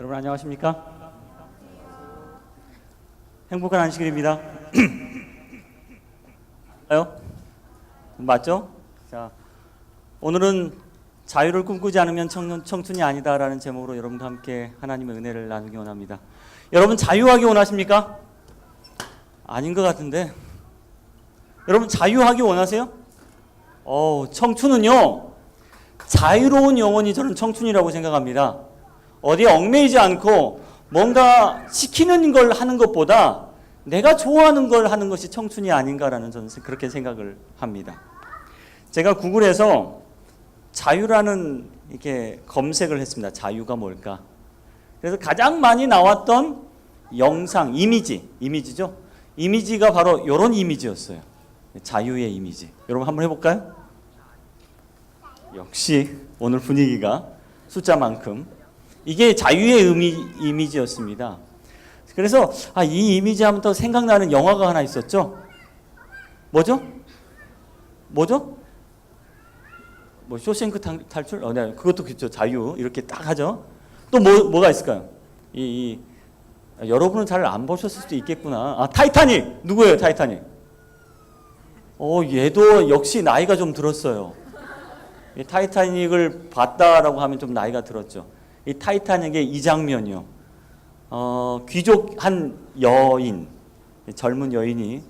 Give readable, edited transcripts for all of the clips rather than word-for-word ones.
여러분 안녕하십니까? 행복한 안식일입니다. 맞죠? 자, 오늘은 자유를 꿈꾸지 않으면 청춘이 아니다라는 제목으로 여러분과 함께 하나님의 은혜를 나누기 원합니다. 여러분 자유하기 원하십니까? 아닌 것 같은데. 여러분 자유하기 원하세요? 청춘은요, 자유로운 영혼이 저는 청춘이라고 생각합니다. 어디에 얽매이지 않고 뭔가 시키는 걸 하는 것보다 내가 좋아하는 걸 하는 것이 청춘이 아닌가라는 저는 그렇게 생각을 합니다. 제가 구글에서 자유라는 이렇게 검색을 했습니다. 자유가 뭘까? 그래서 가장 많이 나왔던 영상, 이미지죠? 이미지가 바로 이런 이미지였어요. 자유의 이미지. 여러분 한번 해볼까요? 역시 오늘 분위기가 숫자만큼 이게 자유의 이미지였습니다. 그래서 이 이미지 하면 또 생각나는 영화가 하나 있었죠? 뭐죠? 쇼생크 탈출? 네, 그것도 그렇죠. 자유 이렇게 딱 하죠. 또 뭐가 있을까요? 여러분은 잘 안 보셨을 수도 있겠구나. 타이타닉! 누구예요, 타이타닉? 얘도 역시 나이가 좀 들었어요. 이 타이타닉을 봤다라고 하면 좀 나이가 들었죠. 이 타이타닉의 이 장면이요. 귀족 한 여인, 젊은 여인이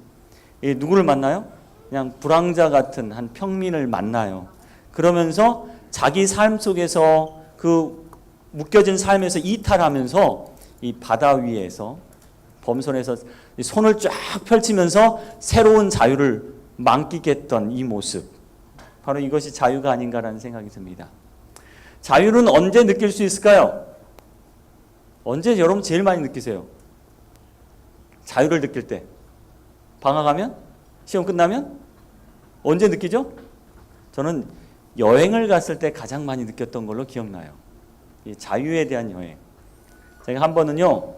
누구를 만나요? 그냥 불황자 같은 한 평민을 만나요. 그러면서 자기 삶 속에서 그 묶여진 삶에서 이탈하면서 이 바다 위에서 범선에서 손을 쫙 펼치면서 새로운 자유를 만끽했던 이 모습, 바로 이것이 자유가 아닌가라는 생각이 듭니다. 자유는 언제 느낄 수 있을까요? 언제 여러분 제일 많이 느끼세요? 자유를 느낄 때? 방학하면? 시험 끝나면? 언제 느끼죠? 저는 여행을 갔을 때 가장 많이 느꼈던 걸로 기억나요. 이 자유에 대한 여행. 제가 한 번은요,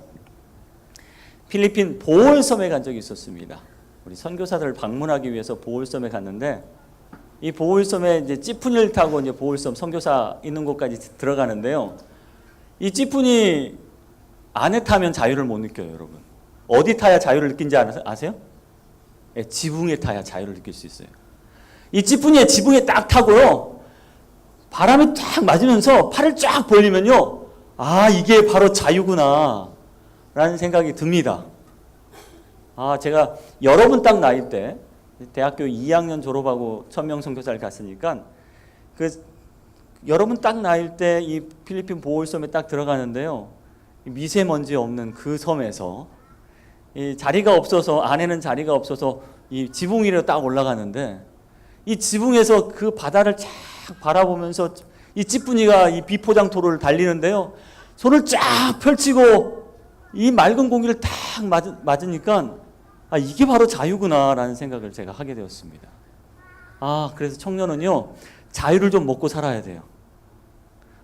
필리핀 보홀섬에 간 적이 있었습니다. 우리 선교사들을 방문하기 위해서 보홀섬에 갔는데, 이 보홀섬에 이제 찌푸니를 타고 이제 보홀섬 선교사 있는 곳까지 들어가는데요. 이 찌푸니 안에 타면 자유를 못 느껴요, 여러분. 어디 타야 자유를 느낀지 아세요? 네, 지붕에 타야 자유를 느낄 수 있어요. 이 찌푸니에 지붕에 딱 타고요, 바람이 딱 맞으면서 팔을 쫙 벌리면요, 이게 바로 자유구나 라는 생각이 듭니다. 제가 여러분 딱 나이 때 대학교 2학년 졸업하고 1000명 선교사를 갔으니까 여러분 딱 나이 때 이 필리핀 보홀섬에 딱 들어가는데요, 미세먼지 없는 그 섬에서 이 자리가 없어서, 안에는 자리가 없어서 이 지붕 위로 딱 올라가는데, 이 지붕에서 그 바다를 쫙 바라보면서 이 찌뿌니가 이 비포장도로를 달리는데요, 손을 쫙 펼치고 이 맑은 공기를 딱 맞으니까 이게 바로 자유구나라는 생각을 제가 하게 되었습니다. 그래서 청년은요, 자유를 좀 먹고 살아야 돼요.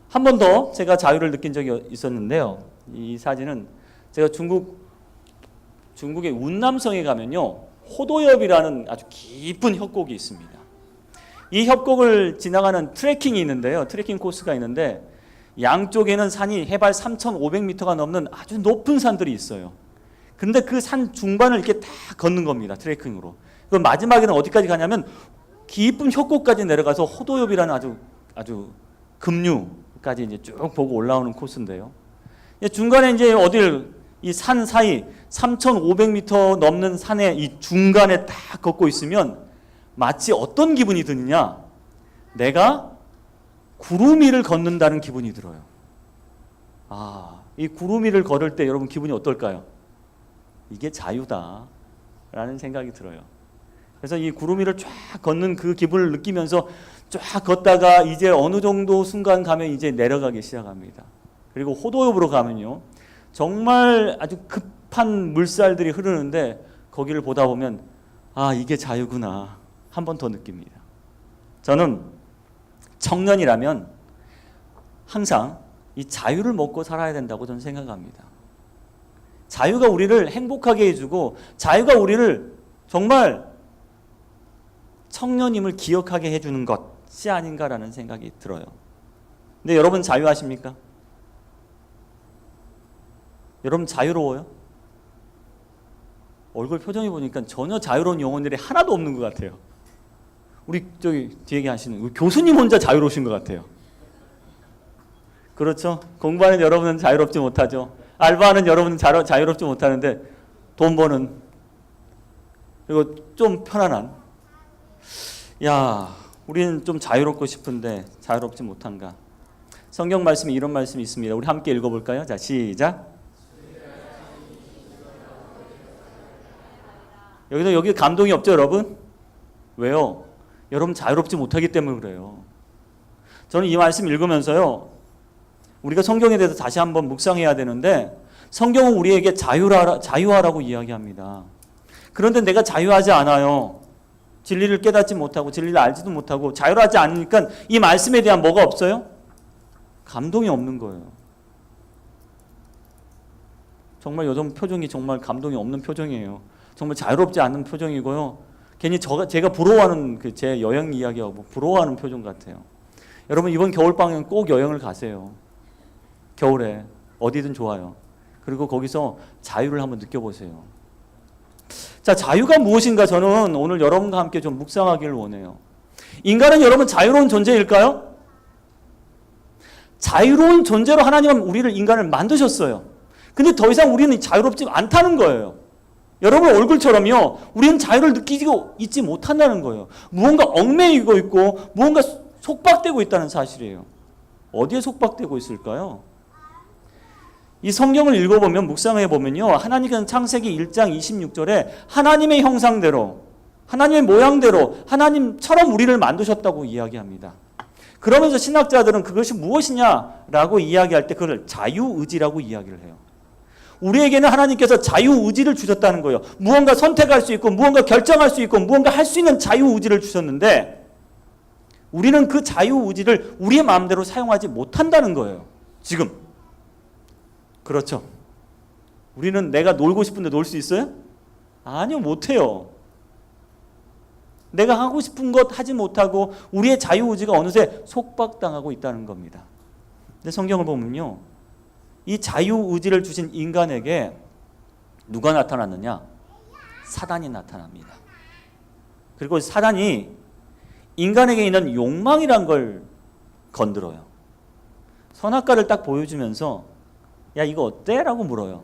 한 번 더 제가 자유를 느낀 적이 있었는데요. 이 사진은 제가 중국의 운남성에 가면요, 호도엽이라는 아주 깊은 협곡이 있습니다. 이 협곡을 지나가는 트레킹이 있는데요. 트레킹 코스가 있는데, 양쪽에는 산이 해발 3,500m가 넘는 아주 높은 산들이 있어요. 근데 그 산 중반을 이렇게 다 걷는 겁니다. 트레킹으로. 그 마지막에는 어디까지 가냐면 깊은 협곡까지 내려가서 호도엽이라는 아주 급류까지 이제 쭉 보고 올라오는 코스인데요. 중간에 이제 이 산 사이 3,500m 넘는 산의 이 중간에 딱 걷고 있으면 마치 어떤 기분이 드느냐? 내가 구름 위를 걷는다는 기분이 들어요. 이 구름 위를 걸을 때 여러분 기분이 어떨까요? 이게 자유다라는 생각이 들어요. 그래서 이 구름 위를 쫙 걷는 그 기분을 느끼면서 쫙 걷다가 이제 어느 정도 순간 가면 이제 내려가기 시작합니다. 그리고 호도엽으로 가면요, 정말 아주 급한 물살들이 흐르는데 거기를 보다 보면 이게 자유구나 한 번 더 느낍니다. 저는 청년이라면 항상 이 자유를 먹고 살아야 된다고 저는 생각합니다. 자유가 우리를 행복하게 해주고, 자유가 우리를 정말 청년임을 기억하게 해주는 것이 아닌가라는 생각이 들어요. 근데 여러분 자유하십니까? 여러분 자유로워요? 얼굴 표정이 보니까 전혀 자유로운 영혼들이 하나도 없는 것 같아요. 우리 저기 뒤에 계시는 우리 교수님 혼자 자유로우신 것 같아요. 그렇죠? 공부하는 여러분은 자유롭지 못하죠. 알바하는 여러분은 자유롭지 못하는데 돈 버는 그리고 좀 편안한 야 우리는 좀 자유롭고 싶은데 자유롭지 못한가. 성경 말씀에 이런 말씀이 있습니다. 우리 함께 읽어볼까요? 자 시작. 여기 감동이 없죠 여러분? 왜요? 여러분 자유롭지 못하기 때문에 그래요. 저는 이 말씀 읽으면서요 우리가 성경에 대해서 다시 한번 묵상해야 되는데 성경은 우리에게 자유하라고 이야기합니다. 그런데 내가 자유하지 않아요. 진리를 깨닫지 못하고 진리를 알지도 못하고 자유하지 않으니까 이 말씀에 대한 뭐가 없어요? 감동이 없는 거예요. 정말 요즘 표정이 정말 감동이 없는 표정이에요. 정말 자유롭지 않은 표정이고요. 괜히 제가 부러워하는 제 여행 이야기하고 부러워하는 표정 같아요. 여러분 이번 겨울방학은 꼭 여행을 가세요. 겨울에 어디든 좋아요. 그리고 거기서 자유를 한번 느껴보세요. 자, 자유가 무엇인가 저는 오늘 여러분과 함께 좀 묵상하기를 원해요. 인간은 여러분 자유로운 존재일까요? 자유로운 존재로 하나님은 우리를 인간을 만드셨어요. 근데 더 이상 우리는 자유롭지 않다는 거예요. 여러분 얼굴처럼요. 우리는 자유를 느끼고 있지 못한다는 거예요. 무언가 얽매이고 있고 무언가 속박되고 있다는 사실이에요. 어디에 속박되고 있을까요? 이 성경을 읽어보면 묵상해 보면요. 하나님은 창세기 1장 26절에 하나님의 형상대로 하나님의 모양대로 하나님처럼 우리를 만드셨다고 이야기합니다. 그러면서 신학자들은 그것이 무엇이냐라고 이야기할 때 그걸 자유의지라고 이야기를 해요. 우리에게는 하나님께서 자유의지를 주셨다는 거예요. 무언가 선택할 수 있고 무언가 결정할 수 있고 무언가 할 수 있는 자유의지를 주셨는데 우리는 그 자유의지를 우리의 마음대로 사용하지 못한다는 거예요. 지금. 그렇죠. 우리는 내가 놀고 싶은데 놀 수 있어요? 아니요, 못해요. 내가 하고 싶은 것 하지 못하고 우리의 자유의지가 어느새 속박당하고 있다는 겁니다. 근데 성경을 보면요. 이 자유의지를 주신 인간에게 누가 나타났느냐? 사단이 나타납니다. 그리고 사단이 인간에게 있는 욕망이란 걸 건드려요. 선악과를 딱 보여주면서 야 이거 어때? 라고 물어요.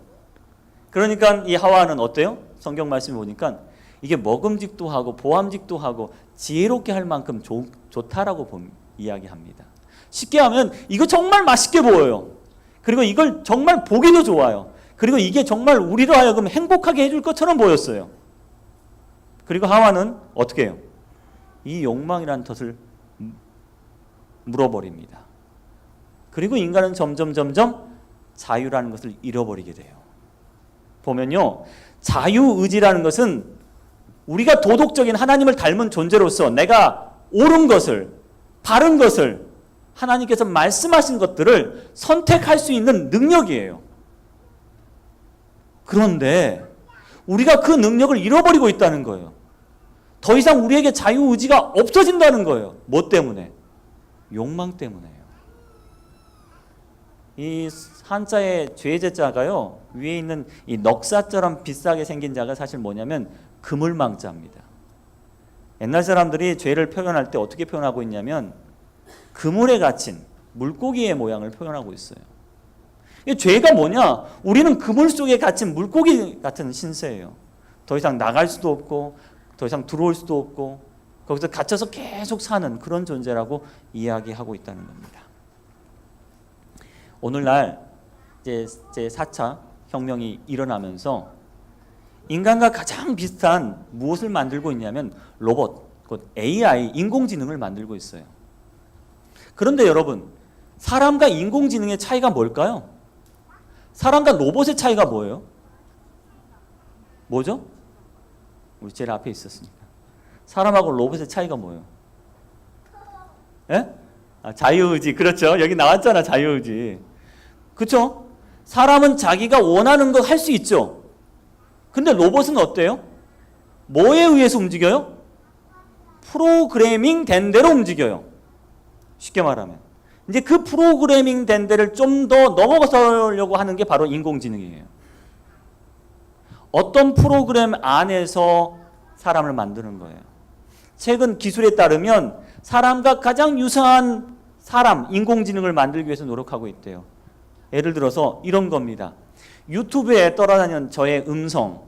그러니까 이 하와는 어때요? 성경 말씀을 보니까 이게 먹음직도 하고 보암직도 하고 지혜롭게 할 만큼 좋다라고 이야기합니다. 쉽게 하면 이거 정말 맛있게 보여요. 그리고 이걸 정말 보기도 좋아요. 그리고 이게 정말 우리로 하여금 행복하게 해줄 것처럼 보였어요. 그리고 하와는 어떻게 해요? 이 욕망이라는 덫을 물어버립니다. 그리고 인간은 점점 자유라는 것을 잃어버리게 돼요. 보면요. 자유의지라는 것은 우리가 도덕적인 하나님을 닮은 존재로서 내가 옳은 것을, 바른 것을, 하나님께서 말씀하신 것들을 선택할 수 있는 능력이에요. 그런데 우리가 그 능력을 잃어버리고 있다는 거예요. 더 이상 우리에게 자유의지가 없어진다는 거예요. 뭐 때문에? 욕망 때문에요. 이 한자의 죄제자가요. 위에 있는 이 넉사처럼 비싸게 생긴 자가 사실 뭐냐면 그물망자입니다. 옛날 사람들이 죄를 표현할 때 어떻게 표현하고 있냐면 그물에 갇힌 물고기의 모양을 표현하고 있어요. 이 죄가 뭐냐? 우리는 그물 속에 갇힌 물고기 같은 신세예요. 더 이상 나갈 수도 없고 더 이상 들어올 수도 없고 거기서 갇혀서 계속 사는 그런 존재라고 이야기하고 있다는 겁니다. 오늘날 이제 제4차 혁명이 일어나면서 인간과 가장 비슷한 무엇을 만들고 있냐면 로봇, 곧 AI, 인공지능을 만들고 있어요. 그런데 여러분, 사람과 인공지능의 차이가 뭘까요? 사람과 로봇의 차이가 뭐예요? 뭐죠? 우리 제일 앞에 있었으니까. 사람하고 로봇의 차이가 뭐예요? 예? 자유의지. 그렇죠. 여기 나왔잖아, 자유의지. 그렇죠? 사람은 자기가 원하는 거 할 수 있죠. 근데 로봇은 어때요? 뭐에 의해서 움직여요? 프로그래밍 된 대로 움직여요. 쉽게 말하면. 이제 그 프로그래밍 된 데를 좀 더 넘어서려고 하는 게 바로 인공지능이에요. 어떤 프로그램 안에서 사람을 만드는 거예요. 최근 기술에 따르면 사람과 가장 유사한 사람, 인공지능을 만들기 위해서 노력하고 있대요. 예를 들어서 이런 겁니다. 유튜브에 떠다니는 저의 음성,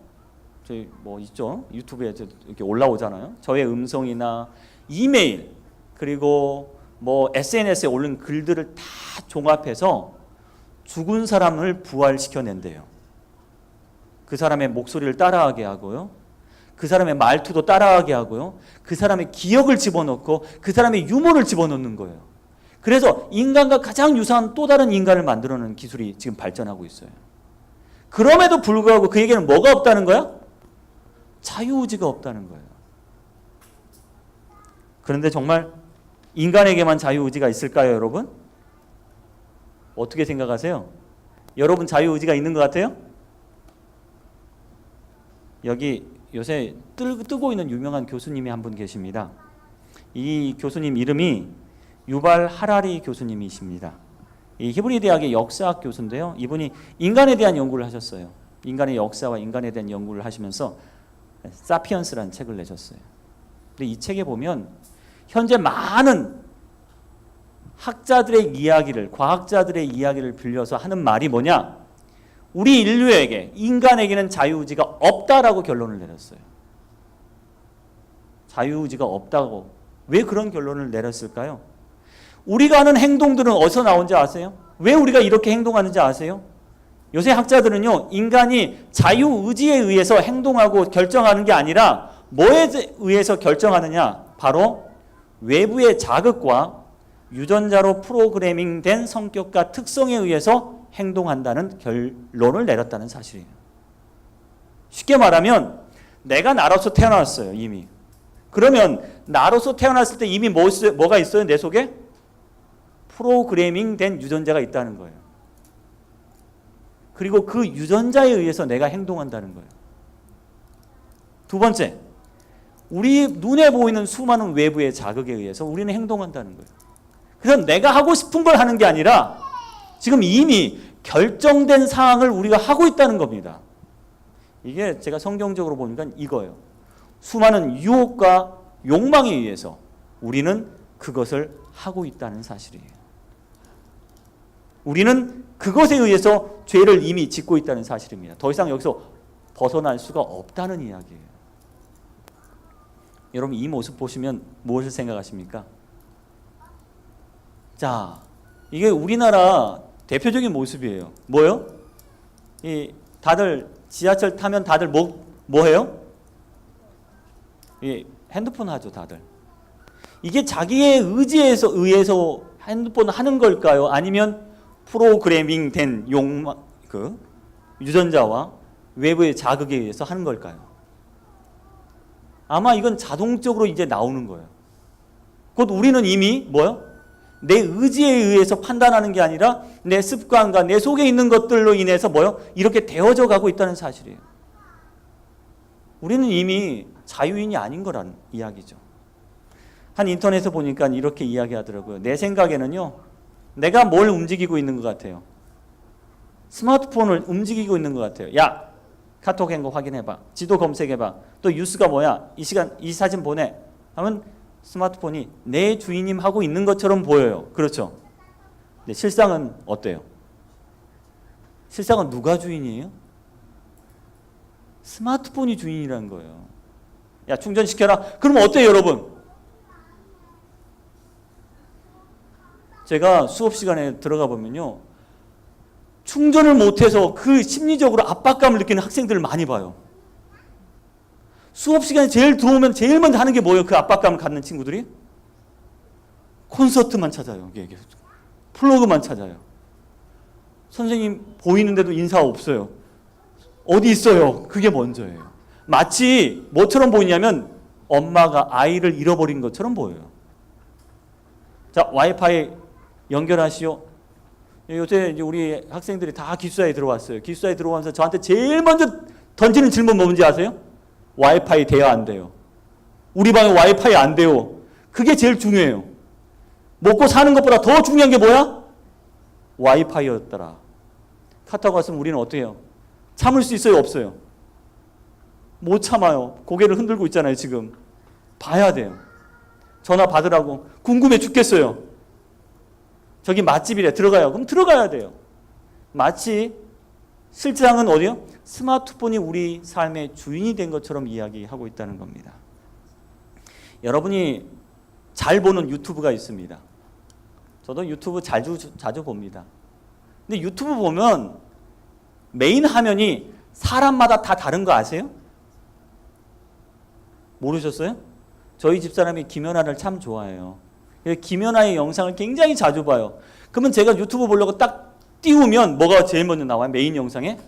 저희 뭐 있죠? 유튜브에 이렇게 올라오잖아요. 저의 음성이나 이메일, 그리고 뭐 SNS에 올린 글들을 다 종합해서 죽은 사람을 부활시켜낸대요. 그 사람의 목소리를 따라하게 하고요. 그 사람의 말투도 따라하게 하고요. 그 사람의 기억을 집어넣고 그 사람의 유머를 집어넣는 거예요. 그래서 인간과 가장 유사한 또 다른 인간을 만들어내는 기술이 지금 발전하고 있어요. 그럼에도 불구하고 그에게는 뭐가 없다는 거야? 자유의지가 없다는 거예요. 그런데 정말 인간에게만 자유의지가 있을까요, 여러분? 어떻게 생각하세요? 여러분 자유의지가 있는 것 같아요? 여기 요새 뜨고 있는 유명한 교수님이 한 분 계십니다. 이 교수님 이름이 유발 하라리 교수님이십니다. 이 히브리 대학의 역사학 교수인데요. 이분이 인간에 대한 연구를 하셨어요. 인간의 역사와 인간에 대한 연구를 하시면서 사피언스라는 책을 내셨어요. 근데 이 책에 보면 현재 많은 학자들의 이야기를, 과학자들의 이야기를 빌려서 하는 말이 뭐냐? 우리 인류에게, 인간에게는 자유의지가 없다라고 결론을 내렸어요. 자유의지가 없다고. 왜 그런 결론을 내렸을까요? 우리가 하는 행동들은 어디서 나온지 아세요? 왜 우리가 이렇게 행동하는지 아세요? 요새 학자들은요, 인간이 자유의지에 의해서 행동하고 결정하는 게 아니라 뭐에 의해서 결정하느냐? 바로 외부의 자극과 유전자로 프로그래밍된 성격과 특성에 의해서 행동한다는 결론을 내렸다는 사실이에요. 쉽게 말하면 내가 나로서 태어났어요, 이미. 그러면 나로서 태어났을 때 이미 뭐가 있어요, 내 속에? 프로그래밍된 유전자가 있다는 거예요. 그리고 그 유전자에 의해서 내가 행동한다는 거예요. 두 번째, 우리 눈에 보이는 수많은 외부의 자극에 의해서 우리는 행동한다는 거예요. 그래서 내가 하고 싶은 걸 하는 게 아니라 지금 이미 결정된 상황을 우리가 하고 있다는 겁니다. 이게 제가 성경적으로 보니까 이거예요. 수많은 유혹과 욕망에 의해서 우리는 그것을 하고 있다는 사실이에요. 우리는 그것에 의해서 죄를 이미 짓고 있다는 사실입니다. 더 이상 여기서 벗어날 수가 없다는 이야기예요. 여러분 이 모습 보시면 무엇을 생각하십니까? 자, 이게 우리나라 대표적인 모습이에요. 뭐요? 다들 지하철 타면 다들 뭐 해요? 핸드폰 하죠, 다들. 이게 자기의 의해서 핸드폰 하는 걸까요? 아니면 프로그래밍 된 유전자와 외부의 자극에 의해서 하는 걸까요? 아마 이건 자동적으로 이제 나오는 거예요. 곧 우리는 이미 뭐요? 내 의지에 의해서 판단하는 게 아니라 내 습관과 내 속에 있는 것들로 인해서 뭐요? 이렇게 되어져 가고 있다는 사실이에요. 우리는 이미 자유인이 아닌 거라는 이야기죠. 한 인터넷에 보니까 이렇게 이야기하더라고요. 내 생각에는요, 내가 뭘 움직이고 있는 것 같아요. 스마트폰을 움직이고 있는 것 같아요. 야, 카톡 한 거 확인해봐. 지도 검색해봐. 또 뉴스가 뭐야? 이 시간 이 사진 보내. 하면 스마트폰이 내 주인님 하고 있는 것처럼 보여요. 그렇죠? 근데 실상은 어때요? 실상은 누가 주인이에요? 스마트폰이 주인이라는 거예요. 야, 충전시켜라. 그럼 어때요, 여러분? 제가 수업 시간에 들어가 보면요, 충전을 못해서 그 심리적으로 압박감을 느끼는 학생들을 많이 봐요. 수업 시간에 제일 들어오면 제일 먼저 하는 게 뭐예요? 그 압박감을 갖는 친구들이? 콘서트만 찾아요. 플러그만 찾아요. 선생님 보이는데도 인사 없어요. 어디 있어요? 그게 먼저예요. 마치 뭐처럼 보이냐면 엄마가 아이를 잃어버린 것처럼 보여요. 자, 와이파이 연결하시오. 요새 이제 우리 학생들이 다 기숙사에 들어왔어요. 기숙사에 들어와서 저한테 제일 먼저 던지는 질문 뭔지 아세요? 와이파이 돼야 안 돼요. 우리 방에 와이파이 안 돼요. 그게 제일 중요해요. 먹고 사는 것보다 더 중요한 게 뭐야? 와이파이였더라. 카타고 왔으면 우리는 어떻게 해요? 참을 수 있어요? 없어요? 못 참아요. 고개를 흔들고 있잖아요, 지금. 봐야 돼요. 전화 받으라고. 궁금해 죽겠어요. 저기 맛집이래. 들어가요. 그럼 들어가야 돼요. 마치 실상은 어디요? 스마트폰이 우리 삶의 주인이 된 것처럼 이야기하고 있다는 겁니다. 여러분이 잘 보는 유튜브가 있습니다. 저도 유튜브 자주 봅니다. 근데 유튜브 보면 메인 화면이 사람마다 다 다른 거 아세요? 모르셨어요? 저희 집사람이 김연아를 참 좋아해요. 김연아의 영상을 굉장히 자주 봐요. 그러면 제가 유튜브 보려고 딱 띄우면 뭐가 제일 먼저 나와요? 메인 영상에?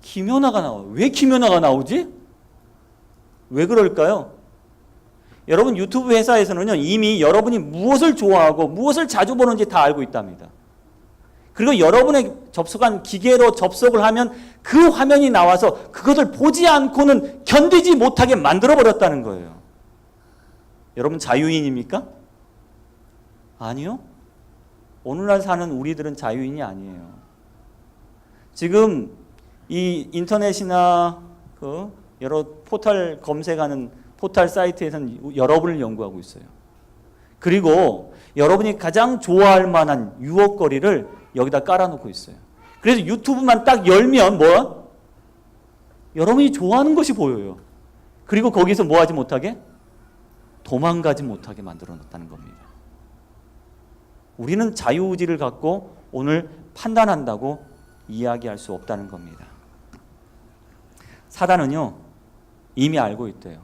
김연아가 나와요. 왜 김연아가 나오지? 왜 그럴까요? 여러분 유튜브 회사에서는요, 이미 여러분이 무엇을 좋아하고 무엇을 자주 보는지 다 알고 있답니다. 그리고 여러분의 접속한 기계로 접속을 하면 그 화면이 나와서 그것을 보지 않고는 견디지 못하게 만들어버렸다는 거예요. 여러분 자유인입니까? 아니요. 오늘날 사는 우리들은 자유인이 아니에요. 지금 이 인터넷이나 그 여러 포털 검색하는 포털 사이트에서는 여러분을 연구하고 있어요. 그리고 여러분이 가장 좋아할 만한 유혹거리를 여기다 깔아놓고 있어요. 그래서 유튜브만 딱 열면 뭐? 여러분이 좋아하는 것이 보여요. 그리고 거기서 뭐 하지 못하게? 도망가지 못하게 만들어 놨다는 겁니다. 우리는 자유의지를 갖고 오늘 판단한다고 이야기할 수 없다는 겁니다. 사단은요, 이미 알고 있대요.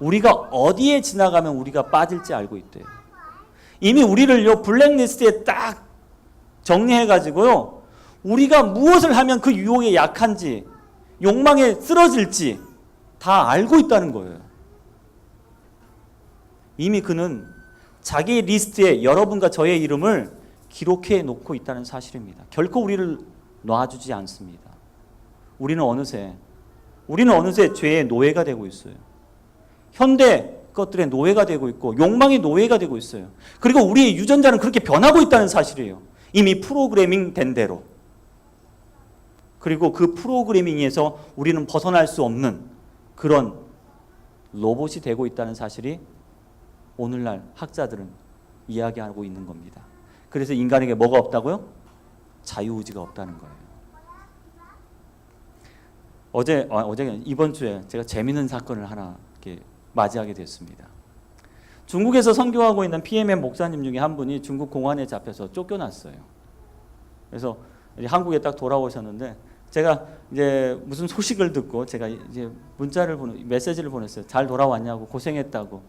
우리가 어디에 지나가면 우리가 빠질지 알고 있대요. 이미 우리를요, 블랙리스트에 딱 정리해가지고요, 우리가 무엇을 하면 그 유혹에 약한지, 욕망에 쓰러질지 다 알고 있다는 거예요. 이미 그는 자기 리스트에 여러분과 저의 이름을 기록해 놓고 있다는 사실입니다. 결코 우리를 놔주지 않습니다. 우리는 어느새 죄의 노예가 되고 있어요. 현대 것들의 노예가 되고 있고 욕망의 노예가 되고 있어요. 그리고 우리의 유전자는 그렇게 변하고 있다는 사실이에요. 이미 프로그래밍 된 대로. 그리고 그 프로그래밍에서 우리는 벗어날 수 없는 그런 로봇이 되고 있다는 사실이 오늘날 학자들은 이야기하고 있는 겁니다. 그래서 인간에게 뭐가 없다고요? 자유의지가 없다는 거예요. 이번 주에 제가 재미있는 사건을 하나 이렇게 맞이하게 됐습니다. 중국에서 선교하고 있는 PMM 목사님 중에 한 분이 중국 공안에 잡혀서 쫓겨났어요. 그래서 이제 한국에 딱 돌아오셨는데 제가 이제 무슨 소식을 듣고 제가 이제 메시지를 보냈어요. 잘 돌아왔냐고, 고생했다고,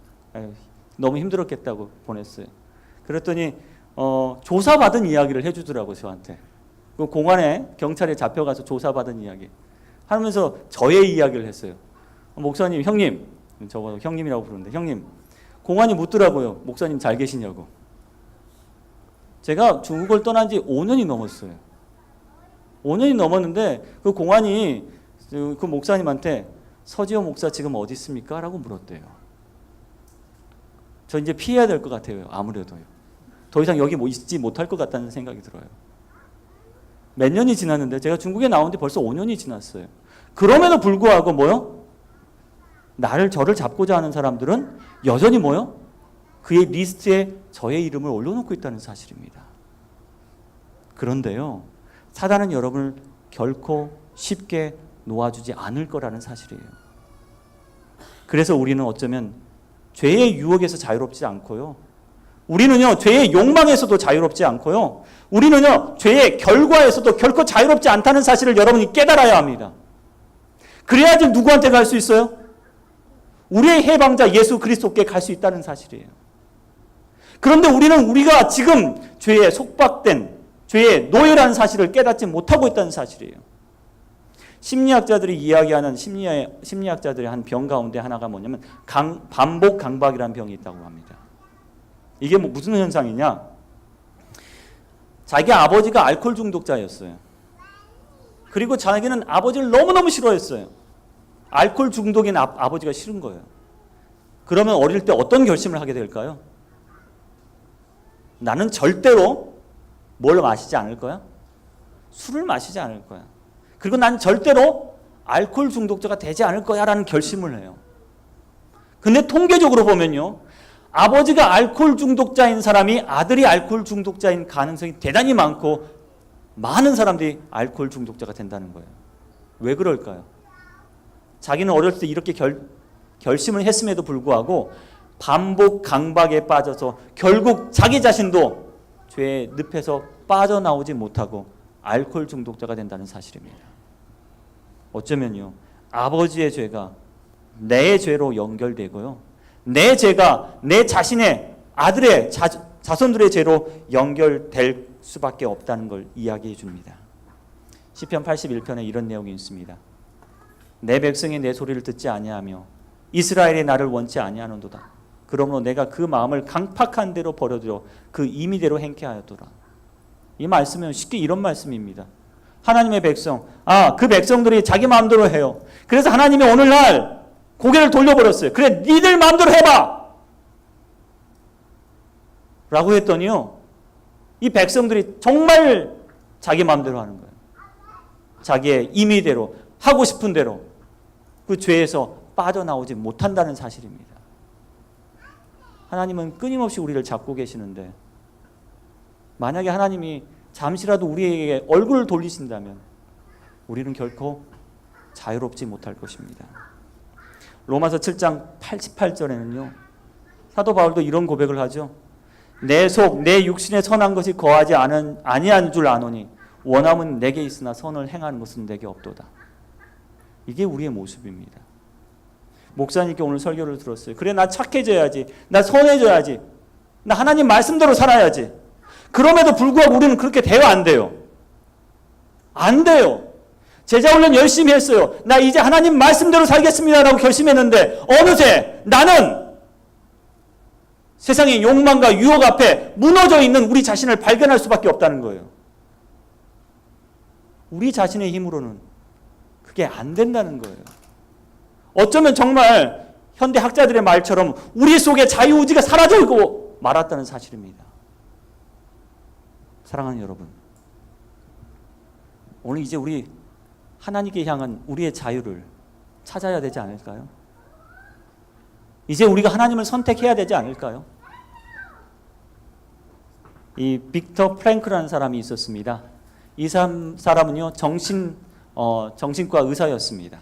너무 힘들었겠다고 보냈어요. 그랬더니 조사받은 이야기를 해주더라고요, 저한테. 그 공안에 경찰에 잡혀가서 조사받은 이야기 하면서 저의 이야기를 했어요. 목사님, 형님, 저거 형님이라고 부르는데, 형님, 공안이 묻더라고요. 목사님 잘 계시냐고. 제가 중국을 떠난 지 5년이 넘었어요. 5년이 넘었는데 그 공안이 그 목사님한테 서지호 목사 지금 어디 있습니까? 라고 물었대요. 저 이제 피해야 될 것 같아요. 아무래도요. 더 이상 여기 있지 못할 것 같다는 생각이 들어요. 몇 년이 지났는데 제가 중국에 나온 지 벌써 5년이 지났어요. 그럼에도 불구하고 뭐요? 저를 잡고자 하는 사람들은 여전히 뭐요? 그의 리스트에 저의 이름을 올려놓고 있다는 사실입니다. 그런데요, 사단은 여러분을 결코 쉽게 놓아주지 않을 거라는 사실이에요. 그래서 우리는 어쩌면 죄의 유혹에서 자유롭지 않고요. 우리는요, 죄의 욕망에서도 자유롭지 않고요. 우리는요, 죄의 결과에서도 결코 자유롭지 않다는 사실을 여러분이 깨달아야 합니다. 그래야지 누구한테 갈 수 있어요? 우리의 해방자 예수 그리스도께 갈 수 있다는 사실이에요. 그런데 우리가 지금 죄에 속박된 죄의 노예라는 사실을 깨닫지 못하고 있다는 사실이에요. 심리학자들이 이야기하는 심리학자들의 한 병 가운데 하나가 뭐냐면 반복 강박이라는 병이 있다고 합니다. 이게 무슨 현상이냐? 자기 아버지가 알코올 중독자였어요. 그리고 자기는 아버지를 너무너무 싫어했어요. 알코올 중독인 아버지가 싫은 거예요. 그러면 어릴 때 어떤 결심을 하게 될까요? 나는 절대로 뭘 마시지 않을 거야? 술을 마시지 않을 거야. 그리고 난 절대로 알코올 중독자가 되지 않을 거야 라는 결심을 해요. 근데 통계적으로 보면요, 아버지가 알코올 중독자인 사람이 아들이 알코올 중독자인 가능성이 대단히 많고, 많은 사람들이 알코올 중독자가 된다는 거예요. 왜 그럴까요? 자기는 어렸을 때 이렇게 결심을 했음에도 불구하고 반복 강박에 빠져서 결국 자기 자신도 죄의 늪에서 빠져나오지 못하고 알코올 중독자가 된다는 사실입니다. 어쩌면요, 아버지의 죄가 내 죄로 연결되고요, 내 죄가 내 자신의 아들의 자손들의 죄로 연결될 수밖에 없다는 걸 이야기해 줍니다. 시편 81편에 이런 내용이 있습니다. 내 백성이 내 소리를 듣지 아니하며 이스라엘이 나를 원치 아니하는도다. 그러므로 내가 그 마음을 강팍한 대로 버려두어 그 임의대로 행케하였도다. 이 말씀은 쉽게 이런 말씀입니다. 하나님의 백성, 그 백성들이 자기 마음대로 해요. 그래서 하나님이 오늘날 고개를 돌려버렸어요. 그래, 니들 마음대로 해봐! 라고 했더니요, 이 백성들이 정말 자기 마음대로 하는 거예요. 자기의 임의대로, 하고 싶은 대로 그 죄에서 빠져나오지 못한다는 사실입니다. 하나님은 끊임없이 우리를 잡고 계시는데, 만약에 하나님이 잠시라도 우리에게 얼굴을 돌리신다면 우리는 결코 자유롭지 못할 것입니다. 로마서 7장 88절에는요, 사도 바울도 이런 고백을 하죠. 내 속, 내 육신에 선한 것이 거하지 아니한 줄 아노니 원함은 내게 있으나 선을 행하는 것은 내게 없도다. 이게 우리의 모습입니다. 목사님께 오늘 설교를 들었어요. 그래, 나 착해져야지, 나 선해져야지, 나 하나님 말씀대로 살아야지. 그럼에도 불구하고 우리는 그렇게 돼요, 안 돼요? 안 돼요. 제자훈련 열심히 했어요. 나 이제 하나님 말씀대로 살겠습니다 라고 결심했는데 어느새 나는 세상의 욕망과 유혹 앞에 무너져 있는 우리 자신을 발견할 수밖에 없다는 거예요. 우리 자신의 힘으로는 그게 안 된다는 거예요. 어쩌면 정말 현대 학자들의 말처럼 우리 속에 자유의지가 사라지고 말았다는 사실입니다. 사랑하는 여러분, 오늘 이제 우리 하나님께 향한 우리의 자유를 찾아야 되지 않을까요? 이제 우리가 하나님을 선택해야 되지 않을까요? 이 빅터 프랭크라는 사람이 있었습니다. 이 사람은요, 정신과 의사였습니다.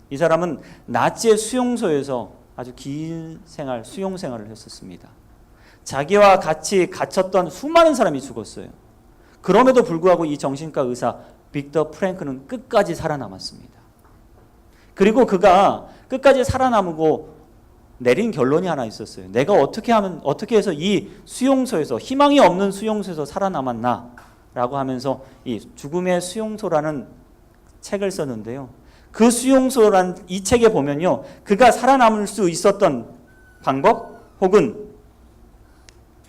이 사람은 나치의 수용소에서 아주 긴 수용 생활을 했었습니다. 자기와 같이 갇혔던 수많은 사람이 죽었어요. 그럼에도 불구하고 이 정신과 의사 빅터 프랭크는 끝까지 살아남았습니다. 그리고 그가 끝까지 살아남고 내린 결론이 하나 있었어요. 내가 어떻게 해서 이 수용소에서, 희망이 없는 수용소에서 살아남았나? 라고 하면서 이 죽음의 수용소라는 책을 썼는데요. 그 수용소란 이 책에 보면요, 그가 살아남을 수 있었던 방법 혹은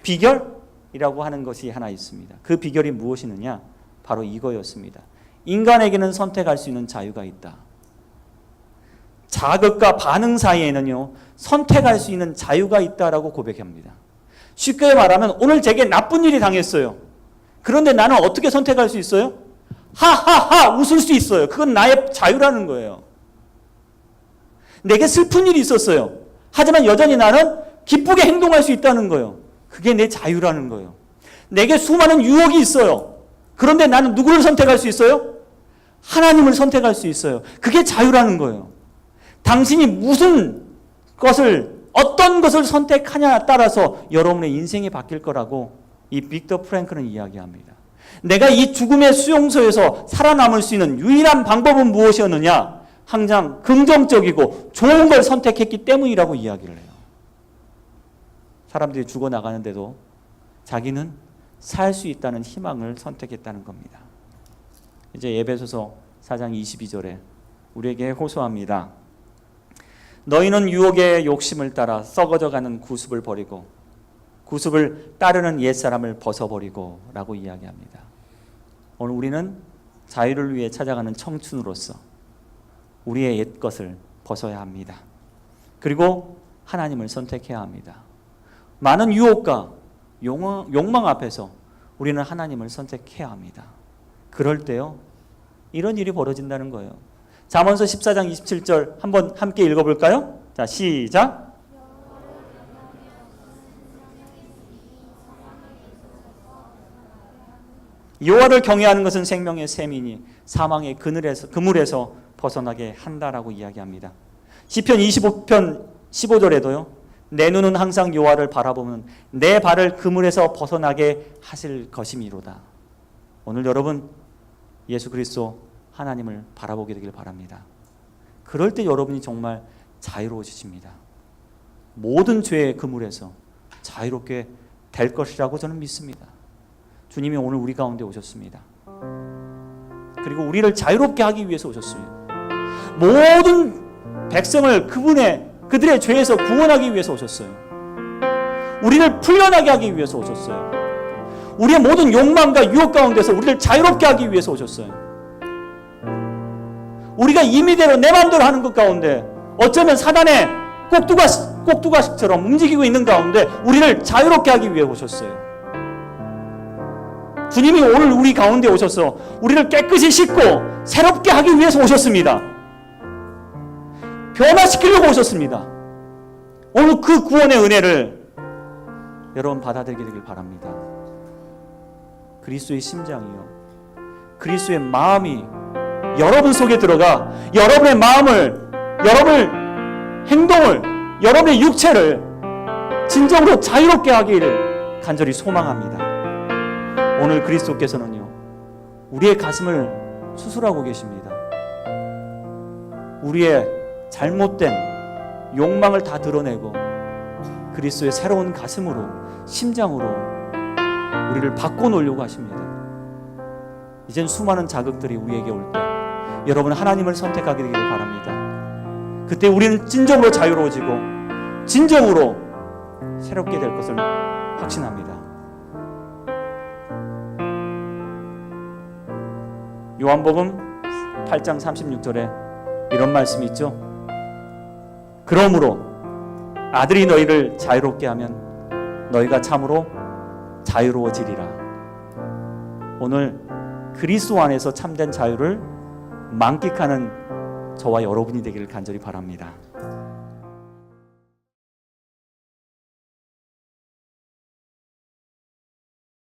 비결이라고 하는 것이 하나 있습니다. 그 비결이 무엇이느냐? 바로 이거였습니다. 인간에게는 선택할 수 있는 자유가 있다. 자극과 반응 사이에는요, 선택할 수 있는 자유가 있다라고 고백합니다. 쉽게 말하면 오늘 제게 나쁜 일이 당했어요. 그런데 나는 어떻게 선택할 수 있어요? 하하하 웃을 수 있어요. 그건 나의 자유라는 거예요. 내게 슬픈 일이 있었어요. 하지만 여전히 나는 기쁘게 행동할 수 있다는 거예요. 그게 내 자유라는 거예요. 내게 수많은 유혹이 있어요. 그런데 나는 누구를 선택할 수 있어요? 하나님을 선택할 수 있어요. 그게 자유라는 거예요. 당신이 어떤 것을 선택하냐에 따라서 여러분의 인생이 바뀔 거라고 이 빅터 프랭크는 이야기합니다. 내가 이 죽음의 수용소에서 살아남을 수 있는 유일한 방법은 무엇이었느냐? 항상 긍정적이고 좋은 걸 선택했기 때문이라고 이야기를 해요. 사람들이 죽어나가는데도 자기는 살 수 있다는 희망을 선택했다는 겁니다. 이제 에베소서 4장 22절에 우리에게 호소합니다. 너희는 유혹의 욕심을 따라 썩어져가는 구습을 버리고 구습을 따르는 옛사람을 벗어버리고 라고 이야기합니다. 오늘 우리는 자유를 위해 찾아가는 청춘으로서 우리의 옛것을 벗어야 합니다. 그리고 하나님을 선택해야 합니다. 많은 유혹과 욕망 앞에서 우리는 하나님을 선택해야 합니다. 그럴 때요, 이런 일이 벌어진다는 거예요. 잠언서 14장 27절 한번 함께 읽어볼까요? 자, 시작. 여호와를 경외하는 것은 생명의 샘이니 사망의 그물에서 벗어나게 한다라고 이야기합니다. 시편 25편 15절에도요. 내 눈은 항상 여호와를 바라보면 내 발을 그물에서 벗어나게 하실 것이미로다. 오늘 여러분 예수 그리스도 하나님을 바라보게 되길 바랍니다. 그럴 때 여러분이 정말 자유로워지십니다. 모든 죄의 그물에서 자유롭게 될 것이라고 저는 믿습니다. 주님이 오늘 우리 가운데 오셨습니다. 그리고 우리를 자유롭게 하기 위해서 오셨습니다. 모든 백성을 그들의 죄에서 구원하기 위해서 오셨어요. 우리를 풀려나게 하기 위해서 오셨어요. 우리의 모든 욕망과 유혹 가운데서 우리를 자유롭게 하기 위해서 오셨어요. 우리가 임의대로 내 마음대로 하는 것 가운데 어쩌면 사단의 꼭두가식처럼 움직이고 있는 가운데 우리를 자유롭게 하기 위해 오셨어요. 주님이 오늘 우리 가운데 오셔서 우리를 깨끗이 씻고 새롭게 하기 위해서 오셨습니다. 변화시키려고 오셨습니다. 오늘 그 구원의 은혜를 여러분 받아들이게 되길 바랍니다. 그리스도의 심장이요, 그리스도의 마음이 여러분 속에 들어가 여러분의 마음을, 여러분의 행동을, 여러분의 육체를 진정으로 자유롭게 하기를 간절히 소망합니다. 오늘 그리스도께서는요, 우리의 가슴을 수술하고 계십니다. 우리의 잘못된 욕망을 다 드러내고 그리스도의 새로운 가슴으로, 심장으로 우리를 바꿔놓으려고 하십니다. 이젠 수많은 자극들이 우리에게 올 때 여러분 하나님을 선택하게 되기를 바랍니다. 그때 우리는 진정으로 자유로워지고 진정으로 새롭게 될 것을 확신합니다. 요한복음 8장 36절에 이런 말씀이 있죠. 그러므로 아들이 너희를 자유롭게 하면 너희가 참으로 자유로워지리라. 오늘 그리스도 안에서 참된 자유를 만끽하는 저와 여러분이 되기를 간절히 바랍니다.